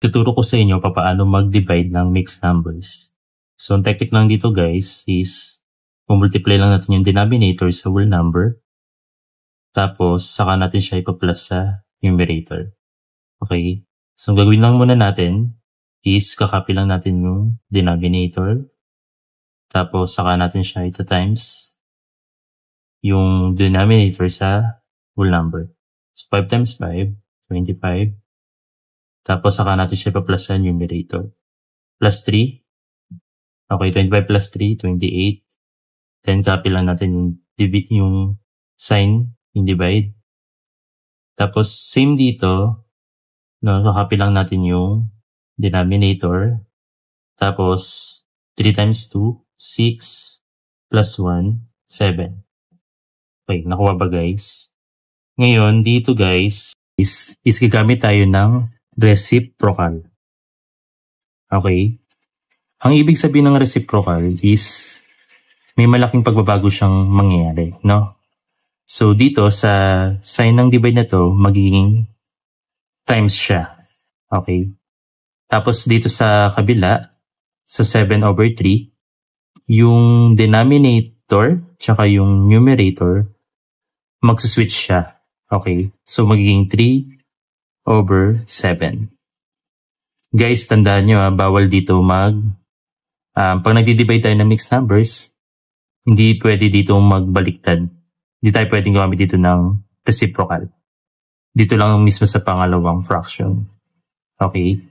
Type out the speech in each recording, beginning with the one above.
Ituturo ko sa inyo paano mag-divide ng mixed numbers. So, ang technique lang dito guys is multiply lang natin yung denominator sa whole number. Tapos, saka natin siya ipa-plus sa numerator. Okay? So, ang gagawin lang muna natin is kakopy lang natin yung denominator. Tapos, saka natin siya ita-times yung denominator sa whole number. So, 5 times 5, 25. Tapos, saka natin siya ipa-plus sa numerator. Plus 3. Okay, 25 plus 3, 28. Then, copy lang natin yung sign, yung divide. Tapos, same dito, no, copy lang natin yung denominator. Tapos, 3 times 2, 6, plus 1, 7. Okay, nakuha ba guys? Ngayon, dito guys, is gagamit tayo ng reciprocal. Okay? Ang ibig sabihin ng reciprocal is may malaking pagbabago siyang mangyayari, no? So, dito sa sign ng divide na to, magiging times siya. Okay? Tapos, dito sa kabila, sa 7/3, yung denominator, tsaka yung numerator, magsuswitch siya. Okay? So, magiging 3/7. Guys, tandaan nyo, bawal dito pag nagdi-divide tayo ng mixed numbers, hindi pwede dito magbaliktad. Hindi tayo pwedeng gumamit dito ng reciprocal. Dito lang mismo sa pangalawang fraction. Okay?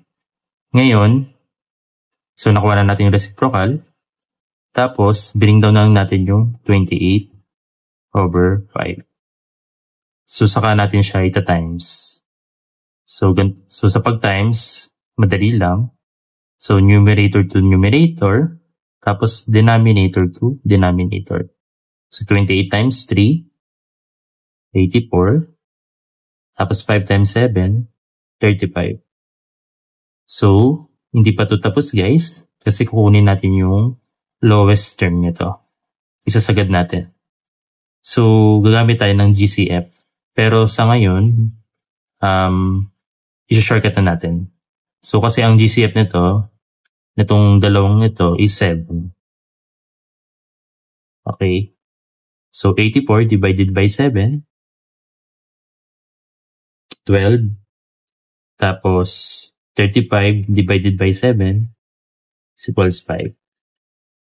Ngayon, so nakuha na natin yung reciprocal. Tapos, bring down lang natin yung 28/5. So, saka natin siya ita-times. So, sa pag-times, madali lang. So, numerator to numerator, tapos denominator to denominator. So, 28 times 3, 84, tapos 5 times 7, 35. So, hindi pa ito tapos guys, kasi kukunin natin yung lowest term nito. Isasagad natin. So, gagamit tayo ng GCF. Pero sa ngayon, isa-shortcut na natin. So, kasi ang GCF nito, nitong dalawang ito is 7. Okay. So, 84 divided by 7, 12. Tapos, 35 divided by 7 is equals 5.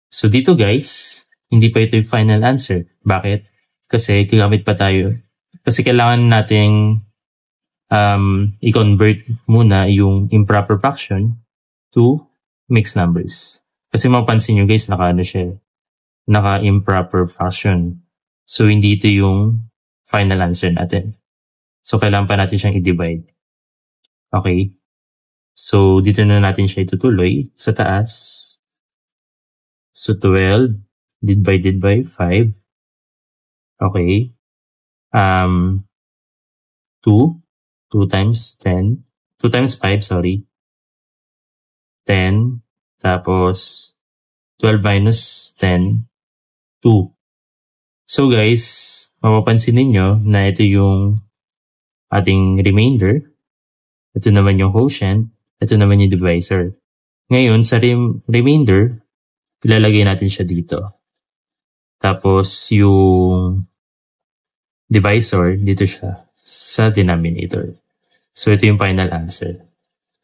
So, dito guys, hindi pa ito yung final answer. Bakit? Kasi gagamit pa tayo. Kasi kailangan nating i-convert muna yung improper fraction to mixed numbers. Kasi mapapansin nyo guys, naka-improper fraction. So, hindi ito yung final answer natin. So, kailangan pa natin siyang i-divide. Okay? So, dito na natin siya itutuloy sa taas. So, 12 divided by 5. Okay? 2 times 10. 2 times 5, sorry. 10. Tapos, 12 minus 10, 2. So guys, mapapansin ninyo na ito yung ating remainder. Ito naman yung quotient. Ito naman yung divisor. Ngayon, sa remainder, ilalagay natin siya dito. Tapos, yung divisor, dito siya sa denominator. So, ito yung final answer.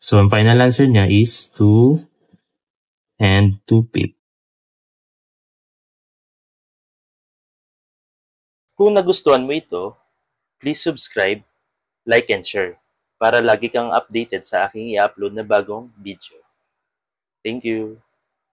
So, ang final answer niya is 2 and 2/5. Kung nagustuhan mo ito, please subscribe, like, and share para lagi kang updated sa aking i-upload na bagong video. Thank you!